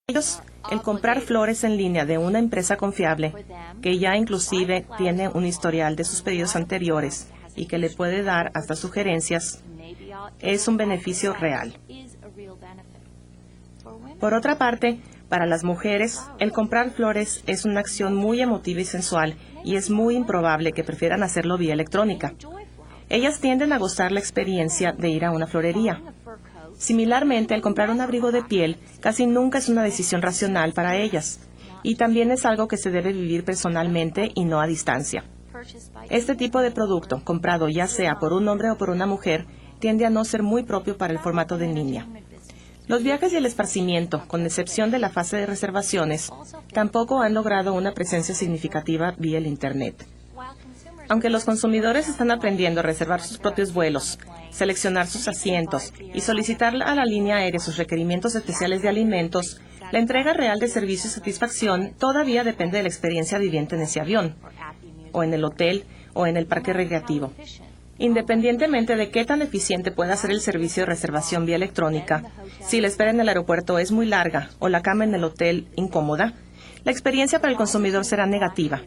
Ellos, el comprar flores en línea de una empresa confiable, que ya inclusive tiene un historial de sus pedidos anteriores y que le puede dar hasta sugerencias, es un beneficio real. Por otra parte, para las mujeres, el comprar flores es una acción muy emotiva y sensual y es muy improbable que prefieran hacerlo vía electrónica. Ellas tienden a gozar la experiencia de ir a una florería. Similarmente, el comprar un abrigo de piel casi nunca es una decisión racional para ellas, y también es algo que se debe vivir personalmente y no a distancia. Este tipo de producto, comprado ya sea por un hombre o por una mujer, tiende a no ser muy propio para el formato de en línea. Los viajes y el esparcimiento, con excepción de la fase de reservaciones, tampoco han logrado una presencia significativa vía el Internet. Aunque los consumidores están aprendiendo a reservar sus propios vuelos, seleccionar sus asientos y solicitar a la línea aérea sus requerimientos especiales de alimentos, la entrega real de servicio y satisfacción todavía depende de la experiencia viviente en ese avión, o en el hotel, o en el parque recreativo. Independientemente de qué tan eficiente pueda ser el servicio de reservación vía electrónica, si la espera en el aeropuerto es muy larga o la cama en el hotel incómoda, la experiencia para el consumidor será negativa.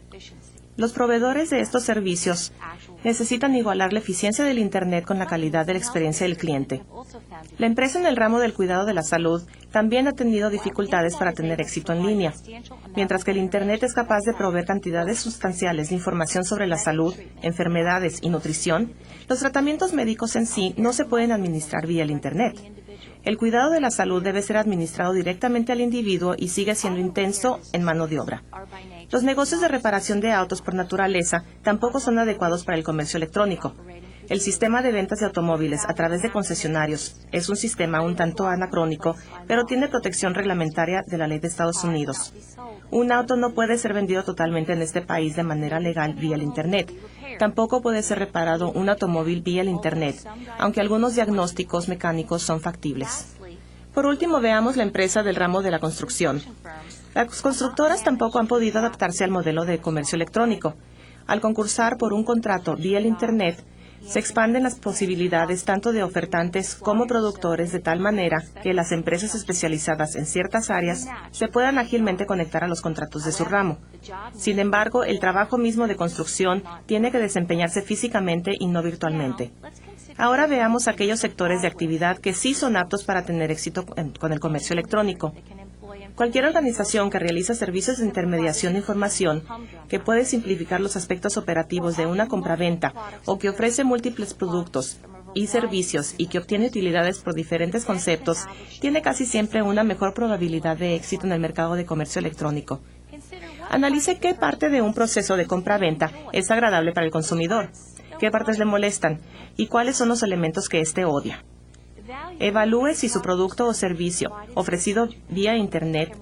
Los proveedores de estos servicios necesitan igualar la eficiencia del Internet con la calidad de la experiencia del cliente. La empresa en el ramo del cuidado de la salud también ha tenido dificultades para tener éxito en línea. Mientras que el Internet es capaz de proveer cantidades sustanciales de información sobre la salud, enfermedades y nutrición, los tratamientos médicos en sí no se pueden administrar vía el Internet. El cuidado de la salud debe ser administrado directamente al individuo y sigue siendo intenso en mano de obra. Los negocios de reparación de autos por naturaleza tampoco son adecuados para el comercio electrónico. El sistema de ventas de automóviles a través de concesionarios es un sistema un tanto anacrónico, pero tiene protección reglamentaria de la ley de Estados Unidos. Un auto no puede ser vendido totalmente en este país de manera legal vía el Internet. Tampoco puede ser reparado un automóvil vía el Internet, aunque algunos diagnósticos mecánicos son factibles. Por último, veamos la empresa del ramo de la construcción. Las constructoras tampoco han podido adaptarse al modelo de comercio electrónico. Al concursar por un contrato vía el Internet, se expanden las posibilidades tanto de ofertantes como productores de tal manera que las empresas especializadas en ciertas áreas se puedan ágilmente conectar a los contratos de su ramo. Sin embargo, el trabajo mismo de construcción tiene que desempeñarse físicamente y no virtualmente. Ahora veamos aquellos sectores de actividad que sí son aptos para tener éxito con el comercio electrónico. Cualquier organización que realiza servicios de intermediación de información, que puede simplificar los aspectos operativos de una compraventa o que ofrece múltiples productos y servicios y que obtiene utilidades por diferentes conceptos, tiene casi siempre una mejor probabilidad de éxito en el mercado de comercio electrónico. Analice qué parte de un proceso de compra-venta es agradable para el consumidor, qué partes le molestan y cuáles son los elementos que éste odia. Evalúe si su producto o servicio, ofrecido vía Internet,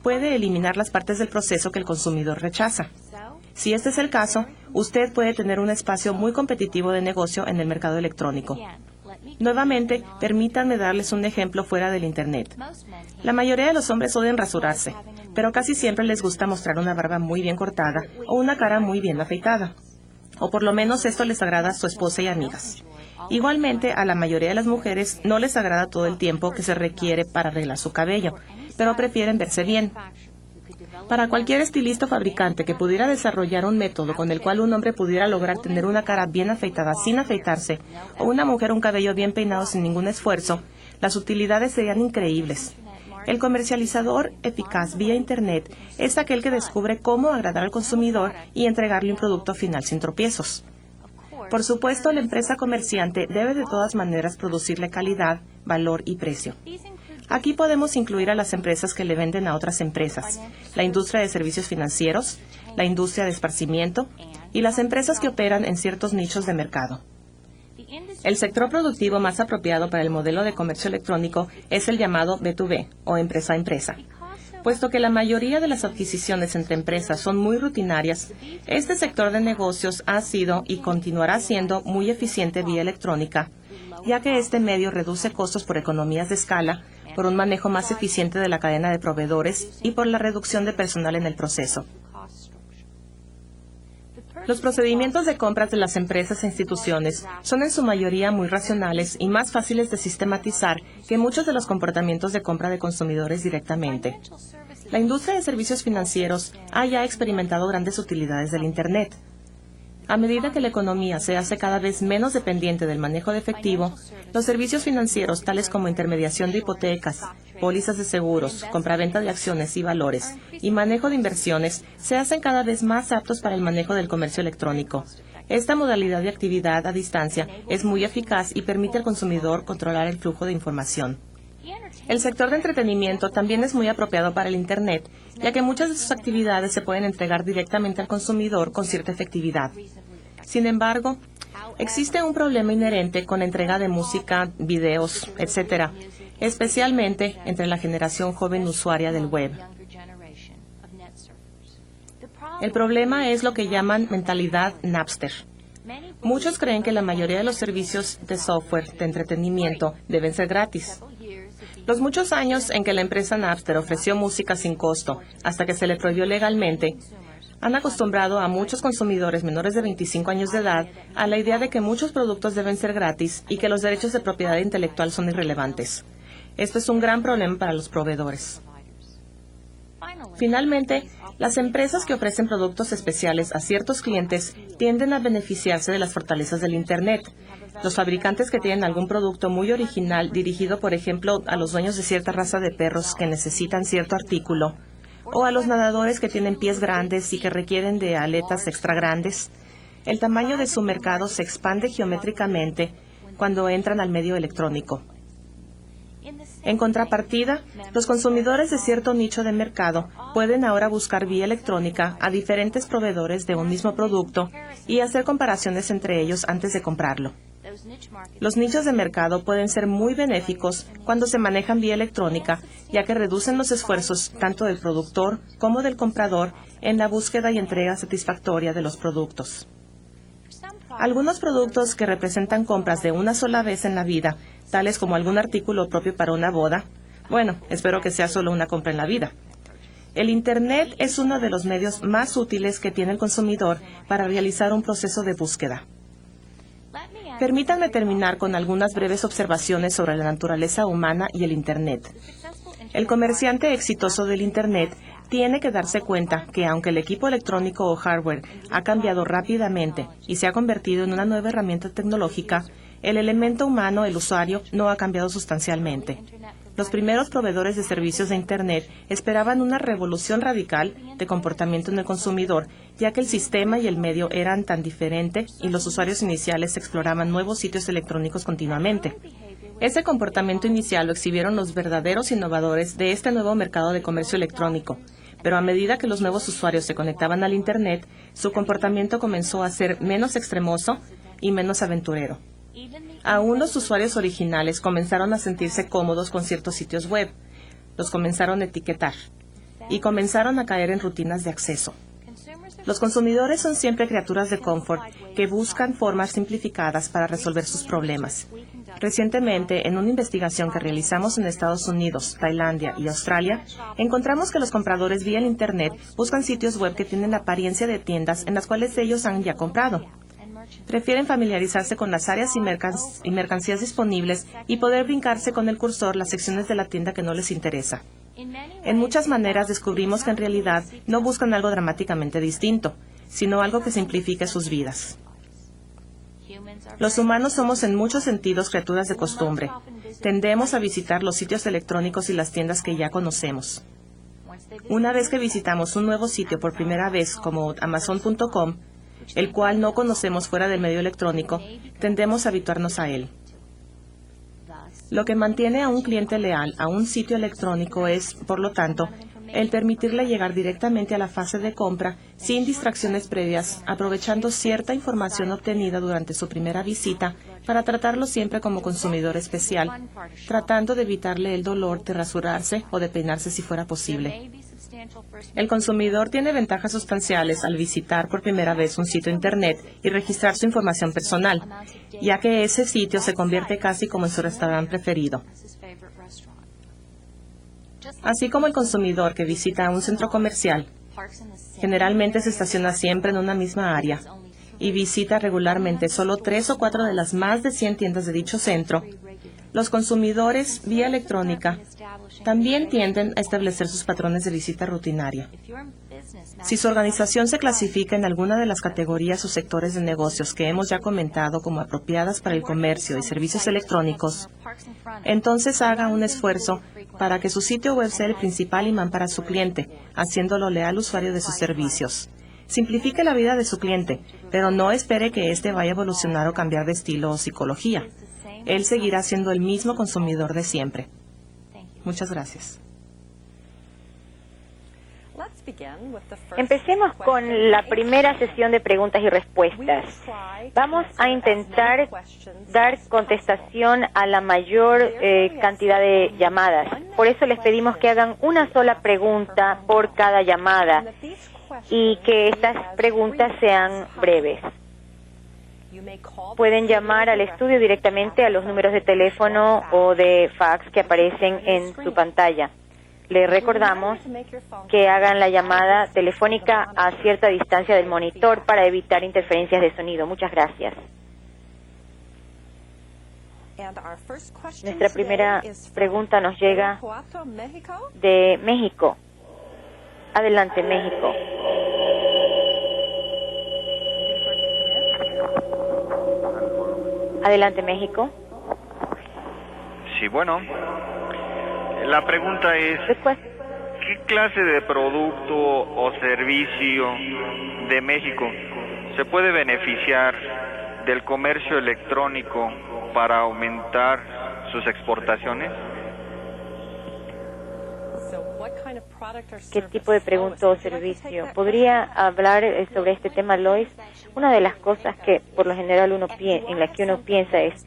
puede eliminar las partes del proceso que el consumidor rechaza. Si este es el caso, usted puede tener un espacio muy competitivo de negocio en el mercado electrónico. Nuevamente, permítanme darles un ejemplo fuera del Internet. La mayoría de los hombres odian rasurarse, pero casi siempre les gusta mostrar una barba muy bien cortada o una cara muy bien afeitada. O por lo menos esto les agrada a su esposa y amigas. Igualmente, a la mayoría de las mujeres no les agrada todo el tiempo que se requiere para arreglar su cabello, pero prefieren verse bien. Para cualquier estilista o fabricante que pudiera desarrollar un método con el cual un hombre pudiera lograr tener una cara bien afeitada sin afeitarse, o una mujer un cabello bien peinado sin ningún esfuerzo, las utilidades serían increíbles. El comercializador eficaz vía Internet es aquel que descubre cómo agradar al consumidor y entregarle un producto final sin tropiezos. Por supuesto, la empresa comerciante debe de todas maneras producirle calidad, valor y precio. Aquí podemos incluir a las empresas que le venden a otras empresas, la industria de servicios financieros, la industria de esparcimiento y las empresas que operan en ciertos nichos de mercado. El sector productivo más apropiado para el modelo de comercio electrónico es el llamado B2B o empresa a empresa. Puesto que la mayoría de las adquisiciones entre empresas son muy rutinarias, este sector de negocios ha sido y continuará siendo muy eficiente vía electrónica, ya que este medio reduce costos por economías de escala, por un manejo más eficiente de la cadena de proveedores y por la reducción de personal en el proceso. Los procedimientos de compras de las empresas e instituciones son en su mayoría muy racionales y más fáciles de sistematizar que muchos de los comportamientos de compra de consumidores directamente. La industria de servicios financieros ha ya experimentado grandes utilidades del Internet. A medida que la economía se hace cada vez menos dependiente del manejo de efectivo, los servicios financieros tales como intermediación de hipotecas, pólizas de seguros, compraventa de acciones y valores y manejo de inversiones se hacen cada vez más aptos para el manejo del comercio electrónico. Esta modalidad de actividad a distancia es muy eficaz y permite al consumidor controlar el flujo de información. El sector de entretenimiento también es muy apropiado para el Internet, ya que muchas de sus actividades se pueden entregar directamente al consumidor con cierta efectividad. Sin embargo, existe un problema inherente con la entrega de música, videos, etc., especialmente entre la generación joven usuaria del web. El problema es lo que llaman mentalidad Napster. Muchos creen que la mayoría de los servicios de software de entretenimiento deben ser gratis. Los muchos años en que la empresa Napster ofreció música sin costo, hasta que se le prohibió legalmente, han acostumbrado a muchos consumidores menores de 25 años de edad a la idea de que muchos productos deben ser gratis y que los derechos de propiedad intelectual son irrelevantes. Esto es un gran problema para los proveedores. Finalmente, las empresas que ofrecen productos especiales a ciertos clientes tienden a beneficiarse de las fortalezas del Internet. Los fabricantes que tienen algún producto muy original dirigido, por ejemplo, a los dueños de cierta raza de perros que necesitan cierto artículo, o a los nadadores que tienen pies grandes y que requieren de aletas extra grandes, el tamaño de su mercado se expande geométricamente cuando entran al medio electrónico. En contrapartida, los consumidores de cierto nicho de mercado pueden ahora buscar vía electrónica a diferentes proveedores de un mismo producto y hacer comparaciones entre ellos antes de comprarlo. Los nichos de mercado pueden ser muy benéficos cuando se manejan vía electrónica, ya que reducen los esfuerzos tanto del productor como del comprador en la búsqueda y entrega satisfactoria de los productos. Algunos productos que representan compras de una sola vez en la vida, tales como algún artículo propio para una boda, bueno, espero que sea solo una compra en la vida. El Internet es uno de los medios más útiles que tiene el consumidor para realizar un proceso de búsqueda. Permítanme terminar con algunas breves observaciones sobre la naturaleza humana y el Internet. El comerciante exitoso del Internet tiene que darse cuenta que aunque el equipo electrónico o hardware ha cambiado rápidamente y se ha convertido en una nueva herramienta tecnológica, el elemento humano, el usuario, no ha cambiado sustancialmente. Los primeros proveedores de servicios de Internet esperaban una revolución radical de comportamiento en el consumidor, ya que el sistema y el medio eran tan diferentes y los usuarios iniciales exploraban nuevos sitios electrónicos continuamente. Ese comportamiento inicial lo exhibieron los verdaderos innovadores de este nuevo mercado de comercio electrónico, pero a medida que los nuevos usuarios se conectaban al Internet, su comportamiento comenzó a ser menos extremoso y menos aventurero. Aún los usuarios originales comenzaron a sentirse cómodos con ciertos sitios web, los comenzaron a etiquetar y comenzaron a caer en rutinas de acceso. Los consumidores son siempre criaturas de confort que buscan formas simplificadas para resolver sus problemas. Recientemente, en una investigación que realizamos en Estados Unidos, Tailandia y Australia, encontramos que los compradores vía el Internet buscan sitios web que tienen la apariencia de tiendas en las cuales ellos han ya comprado. Prefieren familiarizarse con las áreas y mercancías disponibles y poder brincarse con el cursor las secciones de la tienda que no les interesa. En muchas maneras descubrimos que en realidad no buscan algo dramáticamente distinto, sino algo que simplifique sus vidas. Los humanos somos en muchos sentidos criaturas de costumbre. Tendemos a visitar los sitios electrónicos y las tiendas que ya conocemos. Una vez que visitamos un nuevo sitio por primera vez, como Amazon.com, el cual no conocemos fuera del medio electrónico, tendemos a habituarnos a él. Lo que mantiene a un cliente leal a un sitio electrónico es, por lo tanto, el permitirle llegar directamente a la fase de compra sin distracciones previas, aprovechando cierta información obtenida durante su primera visita para tratarlo siempre como consumidor especial, tratando de evitarle el dolor de rasurarse o de peinarse si fuera posible. El consumidor tiene ventajas sustanciales al visitar por primera vez un sitio Internet y registrar su información personal, ya que ese sitio se convierte casi como en su restaurante preferido. Así como el consumidor que visita un centro comercial, generalmente se estaciona siempre en una misma área, y visita regularmente solo 3 o 4 de las más de 100 tiendas de dicho centro, los consumidores vía electrónica también tienden a establecer sus patrones de visita rutinaria. Si su organización se clasifica en alguna de las categorías o sectores de negocios que hemos ya comentado como apropiadas para el comercio y servicios electrónicos, entonces haga un esfuerzo para que su sitio web sea el principal imán para su cliente, haciéndolo leal usuario de sus servicios. Simplifique la vida de su cliente, pero no espere que éste vaya a evolucionar o cambiar de estilo o psicología. Él seguirá siendo el mismo consumidor de siempre. Muchas gracias. Empecemos con la primera sesión de preguntas y respuestas. Vamos a intentar dar contestación a la mayor cantidad de llamadas. Por eso les pedimos que hagan una sola pregunta por cada llamada y que estas preguntas sean breves. Pueden llamar al estudio directamente a los números de teléfono o de fax que aparecen en su pantalla. Les recordamos que hagan la llamada telefónica a cierta distancia del monitor para evitar interferencias de sonido. Muchas gracias. Nuestra primera pregunta nos llega de México. Adelante, México. Adelante, México. Sí, bueno. La pregunta es, ¿qué clase de producto o servicio de México se puede beneficiar del comercio electrónico para aumentar sus exportaciones? ¿Qué tipo de producto o servicio? ¿Podría hablar sobre este tema, Lois? Una de las cosas que por lo general en la que uno piensa es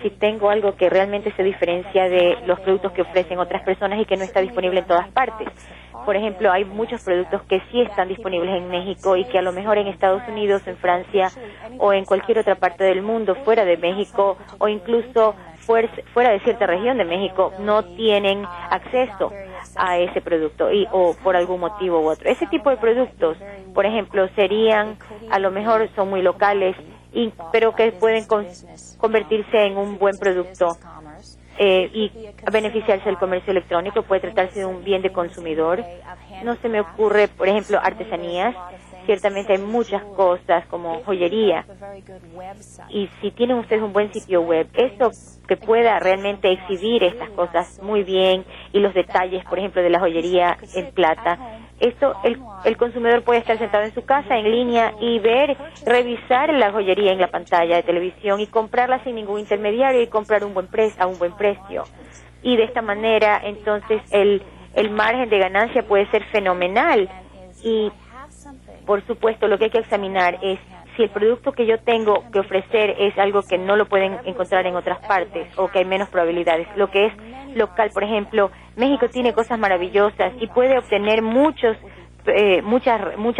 si tengo algo que realmente se diferencia de los productos que ofrecen otras personas y que no está disponible en todas partes. Por ejemplo, hay muchos productos que sí están disponibles en México y que a lo mejor en Estados Unidos, en Francia o en cualquier otra parte del mundo fuera de México o incluso fuera de cierta región de México no tienen acceso a ese producto o por algún motivo u otro. Ese tipo de productos, por ejemplo, serían, a lo mejor son muy locales, pero que pueden convertirse en un buen producto y beneficiarse del comercio electrónico. Puede tratarse de un bien de consumidor. No se me ocurre, por ejemplo, artesanías. Ciertamente hay muchas cosas como joyería. Y si tienen ustedes un buen sitio web, eso que pueda realmente exhibir estas cosas muy bien y los detalles, por ejemplo, de la joyería en plata, esto el consumidor puede estar sentado en su casa en línea y revisar la joyería en la pantalla de televisión y comprarla sin ningún intermediario y comprar a un buen precio. Y de esta manera, entonces, el margen de ganancia puede ser fenomenal. Y por supuesto, lo que hay que examinar es si el producto que yo tengo que ofrecer es algo que no lo pueden encontrar en otras partes o que hay menos probabilidades. Lo que es local, por ejemplo, México tiene cosas maravillosas y puede obtener mucha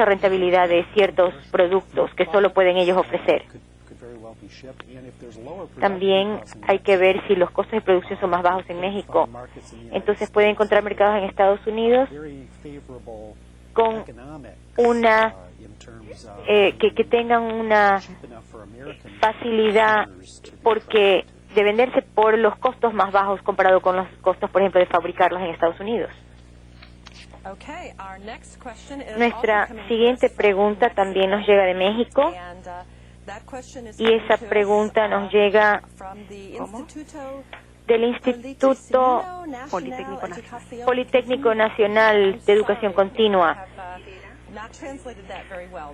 rentabilidad de ciertos productos que solo pueden ellos ofrecer. También hay que ver si los costos de producción son más bajos en México. Entonces puede encontrar mercados en Estados Unidos con que tengan una facilidad porque de venderse por los costos más bajos comparado con los costos, por ejemplo, de fabricarlos en Estados Unidos. Nuestra siguiente pregunta también nos llega de México y esa pregunta nos llega del Instituto Politécnico Nacional de Educación Continua.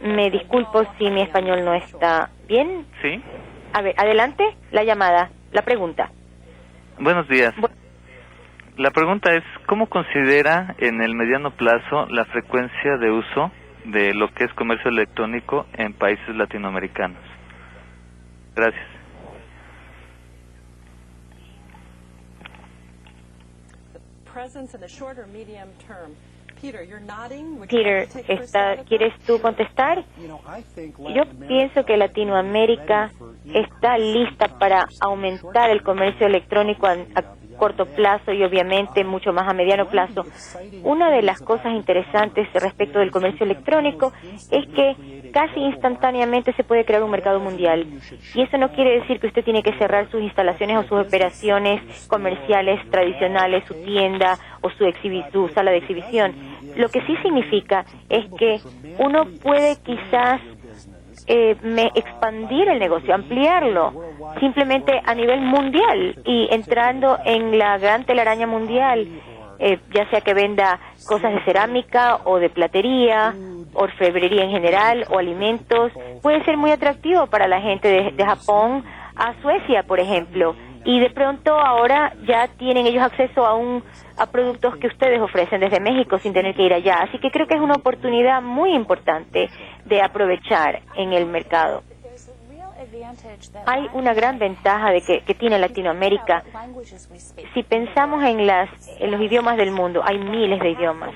Me disculpo si mi español no está bien. Sí. A ver, adelante, la llamada, la pregunta. Buenos días. La pregunta es, ¿cómo considera en el mediano plazo la frecuencia de uso de lo que es comercio electrónico en países latinoamericanos? Gracias. Peter, ¿quieres tú contestar? Yo pienso que Latinoamérica está lista para aumentar el comercio electrónico a corto plazo y obviamente mucho más a mediano plazo. Una de las cosas interesantes respecto del comercio electrónico es que casi instantáneamente se puede crear un mercado mundial. Y eso no quiere decir que usted tiene que cerrar sus instalaciones o sus operaciones comerciales tradicionales, su tienda o su sala de exhibición. Lo que sí significa es que uno puede quizás expandir el negocio, ampliarlo, simplemente a nivel mundial y entrando en la gran telaraña mundial, ya sea que venda cosas de cerámica o de platería, orfebrería en general o alimentos. Puede ser muy atractivo para la gente de Japón a Suecia, por ejemplo, y de pronto ahora ya tienen ellos acceso a productos que ustedes ofrecen desde México sin tener que ir allá. Así que creo que es una oportunidad muy importante de aprovechar en el mercado. Hay una gran ventaja que tiene Latinoamérica. Si pensamos en los idiomas del mundo, hay miles de idiomas,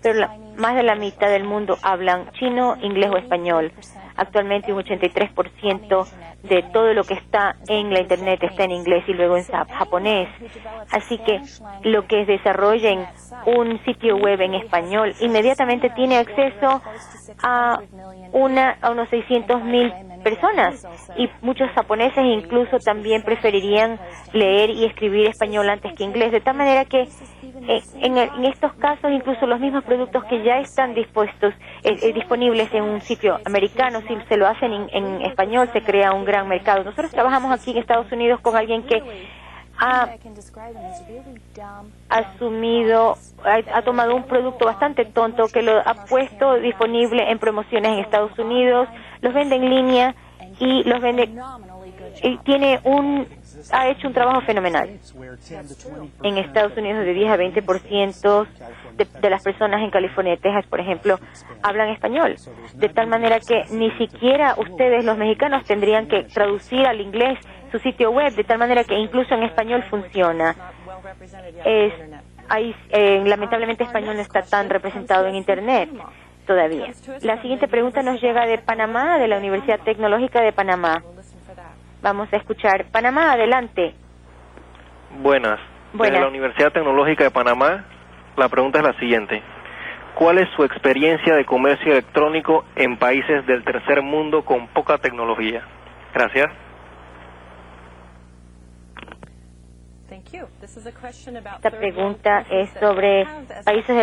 pero más de la mitad del mundo hablan chino, inglés o español. Actualmente un 83% de todo lo que está en la Internet está en inglés y luego en japonés. Así que lo que desarrollen un sitio web en español inmediatamente tiene acceso a unos 600,000 personas, y muchos japoneses incluso también preferirían leer y escribir español antes que inglés, de tal manera que en estos casos incluso los mismos productos que ya están disponibles en un sitio americano, si se lo hacen en español, se crea un gran mercado. Nosotros trabajamos aquí en Estados Unidos con alguien que ha tomado un producto bastante tonto, que lo ha puesto disponible en promociones en Estados Unidos, los vende en línea y los vende, y ha hecho un trabajo fenomenal. En Estados Unidos de 10 a 20% de las personas en California y Texas, por ejemplo, hablan español, de tal manera que ni siquiera ustedes, los mexicanos, tendrían que traducir al inglés su sitio web, de tal manera que incluso en español funciona. Lamentablemente español no está tan representado en Internet todavía. La siguiente pregunta nos llega de Panamá, de la Universidad Tecnológica de Panamá. Vamos a escuchar. Panamá, adelante. Buenas. Desde la Universidad Tecnológica de Panamá, la pregunta es la siguiente. ¿Cuál es su experiencia de comercio electrónico en países del tercer mundo con poca tecnología? Gracias. Esta pregunta es sobre países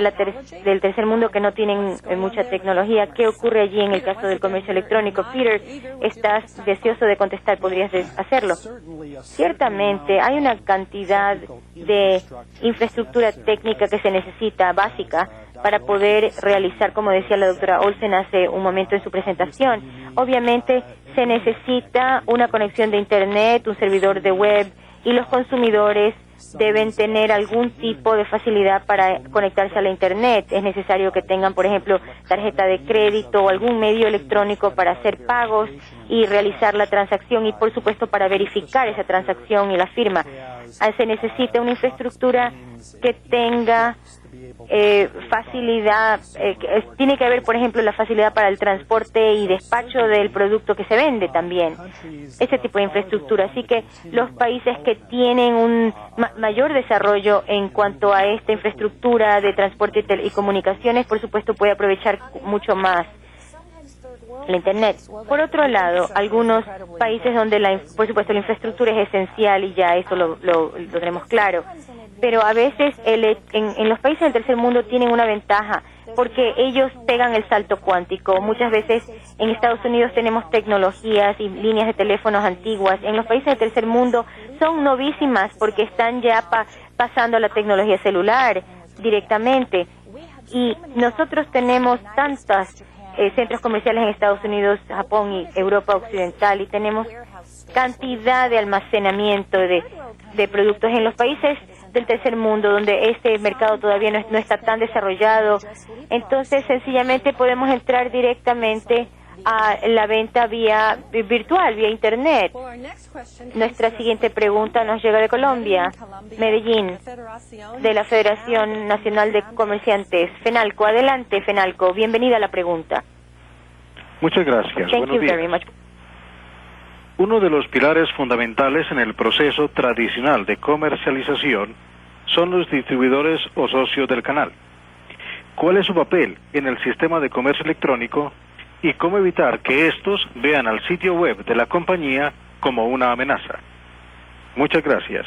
del tercer mundo que no tienen mucha tecnología. ¿Qué ocurre allí en el caso del comercio electrónico? Peter, ¿estás deseoso de contestar? ¿Podrías hacerlo? Ciertamente, hay una cantidad de infraestructura técnica que se necesita, básica, para poder realizar, como decía la doctora Olsen hace un momento en su presentación. Obviamente, se necesita una conexión de Internet, un servidor de web, y los consumidores deben tener algún tipo de facilidad para conectarse a la Internet. Es necesario que tengan, por ejemplo, tarjeta de crédito o algún medio electrónico para hacer pagos y realizar la transacción, y por supuesto para verificar esa transacción y la firma. Se necesita una infraestructura que tenga facilidad, tiene que haber, por ejemplo, la facilidad para el transporte y despacho del producto que se vende también, ese tipo de infraestructura. Así que los países que tienen un mayor desarrollo en cuanto a esta infraestructura de transporte y comunicaciones, por supuesto, puede aprovechar mucho más la Internet. Por otro lado, algunos países donde, por supuesto, la infraestructura es esencial, y ya eso lo tenemos claro, pero a veces en los países del tercer mundo tienen una ventaja porque ellos pegan el salto cuántico. Muchas veces en Estados Unidos tenemos tecnologías y líneas de teléfonos antiguas. En los países del tercer mundo son novísimas porque están ya pasando a la tecnología celular directamente. Y nosotros tenemos tantos centros comerciales en Estados Unidos, Japón y Europa Occidental, y tenemos cantidad de almacenamiento de productos en los países del tercer mundo, donde este mercado todavía no está tan desarrollado. Entonces, sencillamente podemos entrar directamente a la venta vía virtual, vía Internet. Nuestra siguiente pregunta nos llega de Colombia, Medellín, de la Federación Nacional de Comerciantes, FENALCO. Adelante, FENALCO. Bienvenida a la pregunta. Muchas gracias. Buenos días. Uno de los pilares fundamentales en el proceso tradicional de comercialización son los distribuidores o socios del canal. ¿Cuál es su papel en el sistema de comercio electrónico y cómo evitar que estos vean al sitio web de la compañía como una amenaza? Muchas gracias.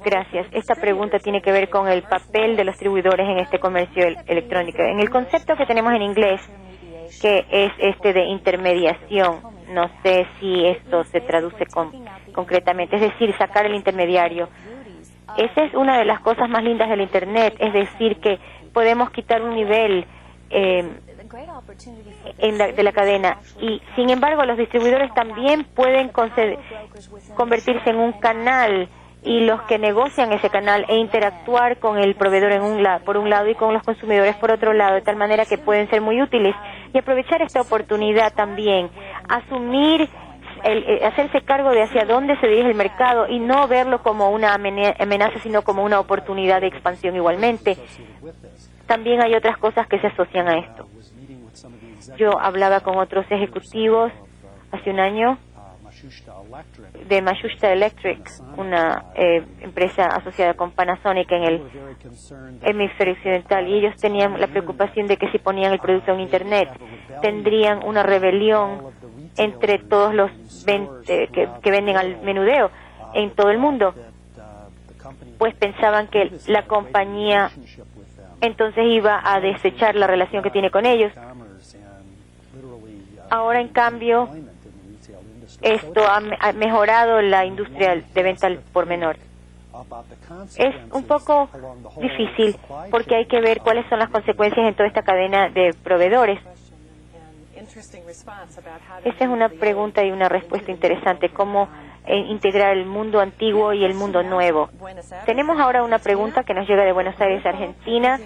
Gracias. Esta pregunta tiene que ver con el papel de los distribuidores en este comercio electrónico. En el concepto que tenemos en inglés, que es este de intermediación, no sé si esto se traduce concretamente, es decir, sacar el intermediario. Esa es una de las cosas más lindas del Internet, es decir, que podemos quitar un nivel de la cadena, y sin embargo los distribuidores también pueden convertirse en un canal, y los que negocian ese canal e interactuar con el proveedor por un lado y con los consumidores por otro lado, de tal manera que pueden ser muy útiles, y aprovechar esta oportunidad también, hacerse cargo de hacia dónde se dirige el mercado y no verlo como una amenaza, sino como una oportunidad de expansión igualmente. También hay otras cosas que se asocian a esto. Yo hablaba con otros ejecutivos hace un año de Matsushita Electric, una empresa asociada con Panasonic en el hemisferio occidental, y ellos tenían la preocupación de que si ponían el producto en Internet tendrían una rebelión entre todos los que venden al menudeo en todo el mundo, pues pensaban que la compañía entonces iba a desechar la relación que tiene con ellos. Ahora, en cambio, esto ha mejorado la industria de venta al por menor. Es un poco difícil porque hay que ver cuáles son las consecuencias en toda esta cadena de proveedores. Esa es una pregunta y una respuesta interesante, cómo integrar el mundo antiguo y el mundo nuevo. Tenemos ahora una pregunta que nos llega de Buenos Aires, Argentina,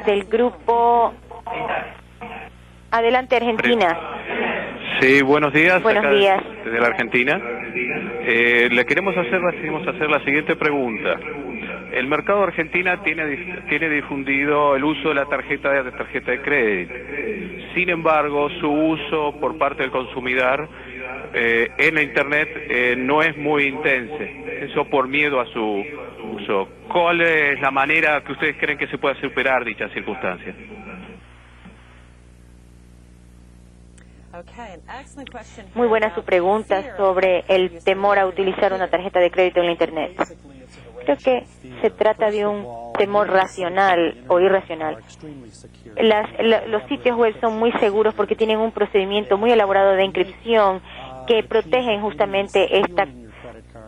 del grupo... Adelante, Argentina. Sí, buenos días. Buenos días. Desde la Argentina. Le queremos hacer la siguiente pregunta. El mercado de Argentina tiene difundido el uso de la tarjeta de crédito. Sin embargo, su uso por parte del consumidor en la Internet no es muy intenso. Eso por miedo a su uso. ¿Cuál es la manera que ustedes creen que se pueda superar dichas circunstancias? Muy buena su pregunta sobre el temor a utilizar una tarjeta de crédito en la Internet. Creo que se trata de un temor racional o irracional. Los sitios web son muy seguros porque tienen un procedimiento muy elaborado de encripción que protegen justamente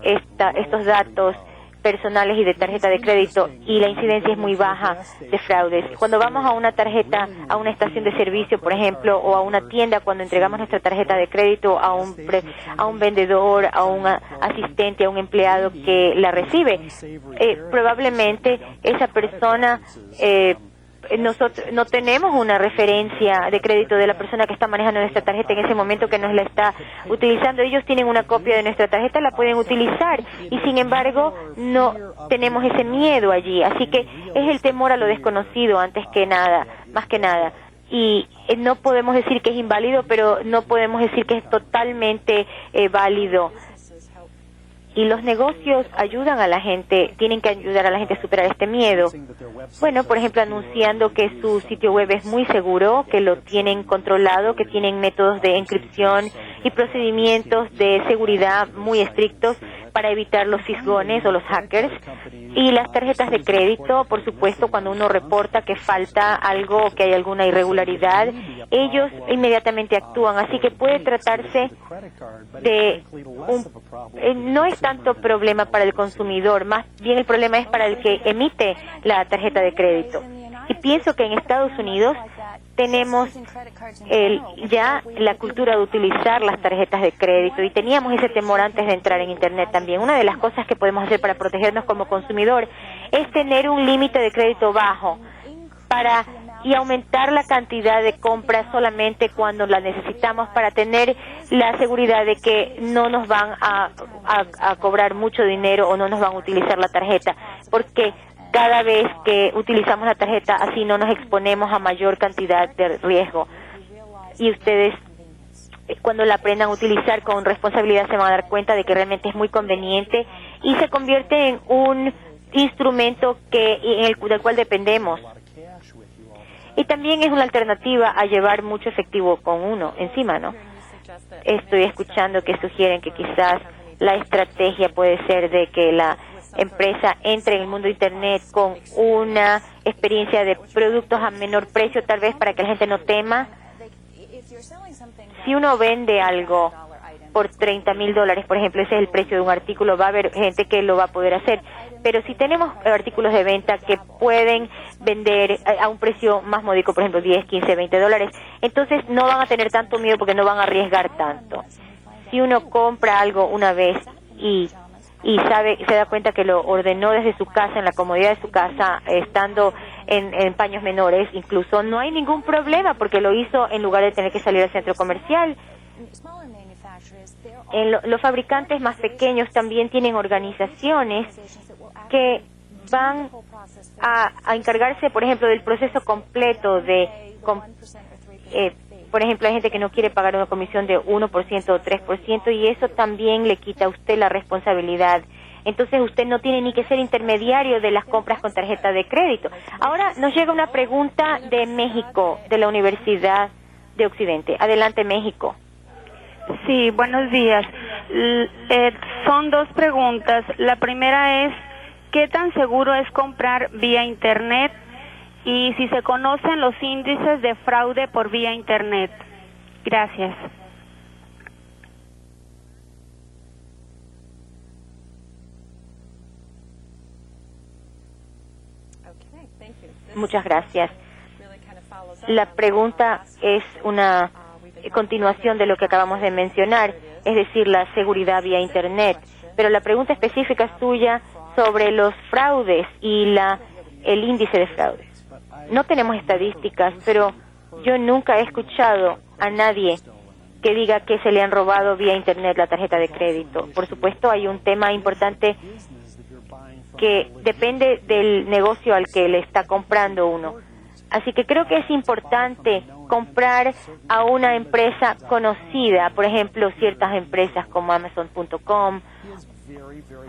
estos datos personales y de tarjeta de crédito, y la incidencia es muy baja de fraudes. Cuando vamos a una tarjeta, a una estación de servicio, por ejemplo, o a una tienda, cuando entregamos nuestra tarjeta de crédito a un vendedor, a un asistente, a un empleado que la recibe, probablemente esa persona nosotros no tenemos una referencia de crédito de la persona que está manejando nuestra tarjeta en ese momento, que nos la está utilizando. Ellos tienen una copia de nuestra tarjeta, la pueden utilizar, y sin embargo no tenemos ese miedo allí. Así que es el temor a lo desconocido antes que nada, más que nada. Y no podemos decir que es inválido, pero no podemos decir que es totalmente válido. Y los negocios ayudan a la gente, tienen que ayudar a la gente a superar este miedo. Bueno, por ejemplo, anunciando que su sitio web es muy seguro, que lo tienen controlado, que tienen métodos de encripción y procedimientos de seguridad muy estrictos para evitar los fisgones o los hackers. Y las tarjetas de crédito, por supuesto, cuando uno reporta que falta algo, que hay alguna irregularidad, ellos inmediatamente actúan. Así que puede tratarse de no es tanto problema para el consumidor, más bien el problema es para el que emite la tarjeta de crédito. Y pienso que en Estados Unidos tenemos ya la cultura de utilizar las tarjetas de crédito y teníamos ese temor antes de entrar en Internet también. Una de las cosas que podemos hacer para protegernos como consumidor es tener un límite de crédito bajo y aumentar la cantidad de compras solamente cuando la necesitamos para tener la seguridad de que no nos van a cobrar mucho dinero o no nos van a utilizar la tarjeta, porque cada vez que utilizamos la tarjeta así no nos exponemos a mayor cantidad de riesgo. Y ustedes, cuando la aprendan a utilizar con responsabilidad, se van a dar cuenta de que realmente es muy conveniente y se convierte en un instrumento del cual dependemos. Y también es una alternativa a llevar mucho efectivo con uno encima, ¿no? Estoy escuchando que sugieren que quizás la estrategia puede ser de que la empresa entre en el mundo de Internet con una experiencia de productos a menor precio, tal vez para que la gente no tema. Si uno vende algo por $30,000, por ejemplo, ese es el precio de un artículo, va a haber gente que lo va a poder hacer. Pero si tenemos artículos de venta que pueden vender a un precio más módico, por ejemplo, $10, $15, $20, entonces no van a tener tanto miedo porque no van a arriesgar tanto. Si uno compra algo una vez y se da cuenta que lo ordenó desde su casa, en la comodidad de su casa, estando en paños menores, incluso no hay ningún problema porque lo hizo en lugar de tener que salir al centro comercial. Los fabricantes más pequeños también tienen organizaciones que van a encargarse, por ejemplo, del proceso completo por ejemplo, hay gente que no quiere pagar una comisión de 1% o 3% y eso también le quita a usted la responsabilidad. Entonces usted no tiene ni que ser intermediario de las compras con tarjeta de crédito. Ahora nos llega una pregunta de México, de la Universidad de Occidente. Adelante, México. Sí, buenos días. Son dos preguntas. La primera es, ¿qué tan seguro es comprar vía Internet? Y si se conocen los índices de fraude por vía Internet. Gracias. Muchas gracias. La pregunta es una continuación de lo que acabamos de mencionar, es decir, la seguridad vía Internet. Pero la pregunta específica es tuya sobre los fraudes y el índice de fraude. No tenemos estadísticas, pero yo nunca he escuchado a nadie que diga que se le han robado vía Internet la tarjeta de crédito. Por supuesto, hay un tema importante que depende del negocio al que le está comprando uno. Así que creo que es importante comprar a una empresa conocida, por ejemplo, ciertas empresas como Amazon.com,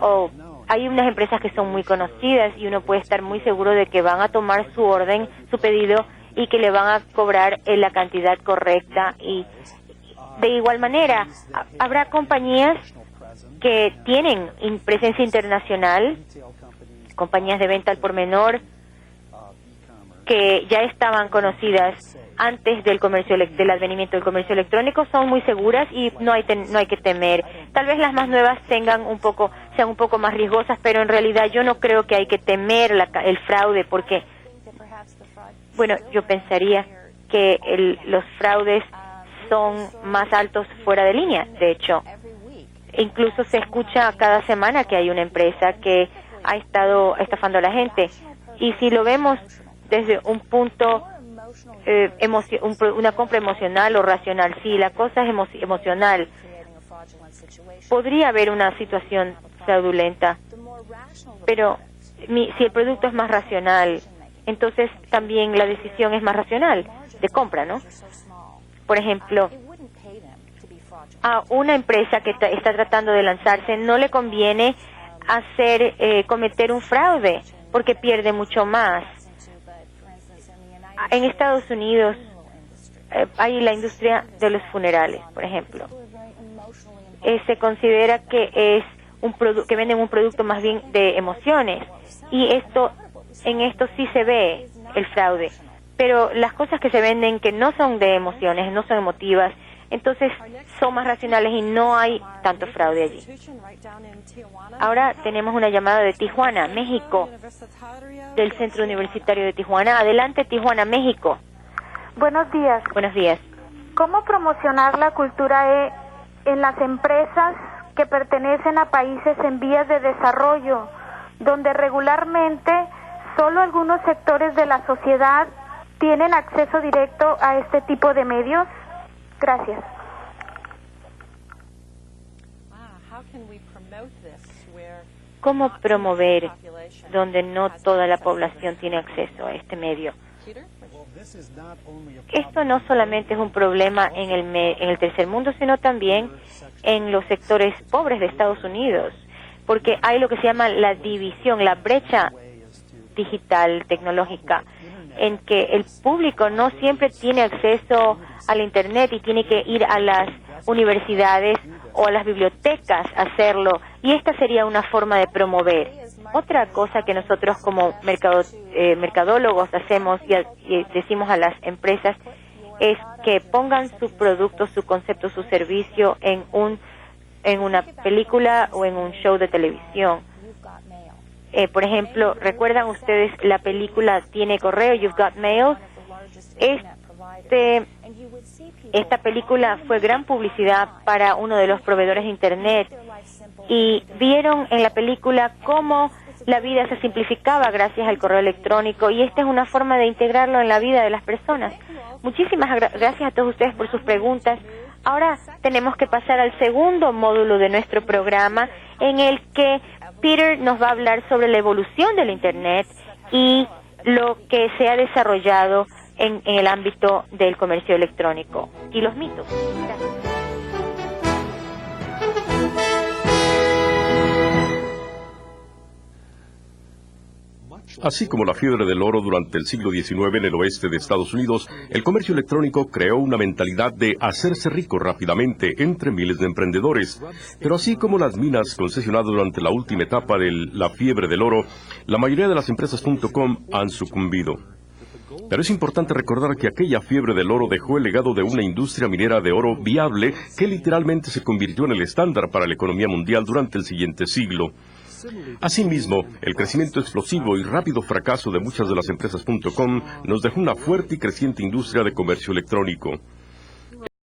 o hay unas empresas que son muy conocidas y uno puede estar muy seguro de que van a tomar su orden, su pedido, y que le van a cobrar la cantidad correcta. Y de igual manera, habrá compañías que tienen presencia internacional, compañías de venta al por menor, que ya estaban conocidas antes del advenimiento del comercio electrónico, son muy seguras y no hay que temer. Tal vez las más nuevas sean un poco más riesgosas, pero en realidad yo no creo que hay que temer el fraude, porque, bueno, yo pensaría que los fraudes son más altos fuera de línea. De hecho, incluso se escucha cada semana que hay una empresa que ha estado estafando a la gente, y si lo vemos desde un punto una compra emocional o racional, si la cosa es emocional, podría haber una situación fraudulenta, pero si el producto es más racional, entonces también la decisión es más racional de compra, ¿no? Por ejemplo, a una empresa que está tratando de lanzarse no le conviene cometer un fraude porque pierde mucho más. En Estados Unidos hay la industria de los funerales, por ejemplo. Se considera que que venden un producto más bien de emociones, y en esto sí se ve el fraude. Pero las cosas que se venden que no son de emociones, no son emotivas, entonces son más racionales y no hay tanto fraude allí. Ahora tenemos una llamada de Tijuana, México, del Centro Universitario de Tijuana. Adelante, Tijuana, México. Buenos días. Buenos días. ¿Cómo promocionar la cultura E en las empresas que pertenecen a países en vías de desarrollo, donde regularmente solo algunos sectores de la sociedad tienen acceso directo a este tipo de medios? Gracias. ¿Cómo promover donde no toda la población tiene acceso a este medio? Esto no solamente es un problema en el tercer mundo, sino también en los sectores pobres de Estados Unidos, porque hay lo que se llama la división, la brecha digital, tecnológica, en que el público no siempre tiene acceso al Internet y tiene que ir a las universidades o a las bibliotecas a hacerlo, y esta sería una forma de promover. Otra cosa que nosotros como mercadólogos hacemos y decimos a las empresas es que pongan su producto, su concepto, su servicio en una película o en un show de televisión. Por ejemplo, ¿recuerdan ustedes la película Tiene Correo, You've Got Mail? Esta película fue gran publicidad para uno de los proveedores de Internet, y vieron en la película cómo la vida se simplificaba gracias al correo electrónico, y esta es una forma de integrarlo en la vida de las personas. Muchísimas gracias a todos ustedes por sus preguntas. Ahora tenemos que pasar al segundo módulo de nuestro programa, en el que Peter nos va a hablar sobre la evolución del Internet y lo que se ha desarrollado en el ámbito del comercio electrónico y los mitos. Gracias. Así como la fiebre del oro durante el siglo XIX en el oeste de Estados Unidos, el comercio electrónico creó una mentalidad de hacerse rico rápidamente entre miles de emprendedores. Pero así como las minas concesionadas durante la última etapa de la fiebre del oro, la mayoría de las empresas .com han sucumbido. Pero es importante recordar que aquella fiebre del oro dejó el legado de una industria minera de oro viable que literalmente se convirtió en el estándar para la economía mundial durante el siguiente siglo. Asimismo, el crecimiento explosivo y rápido fracaso de muchas de las empresas .com nos dejó una fuerte y creciente industria de comercio electrónico.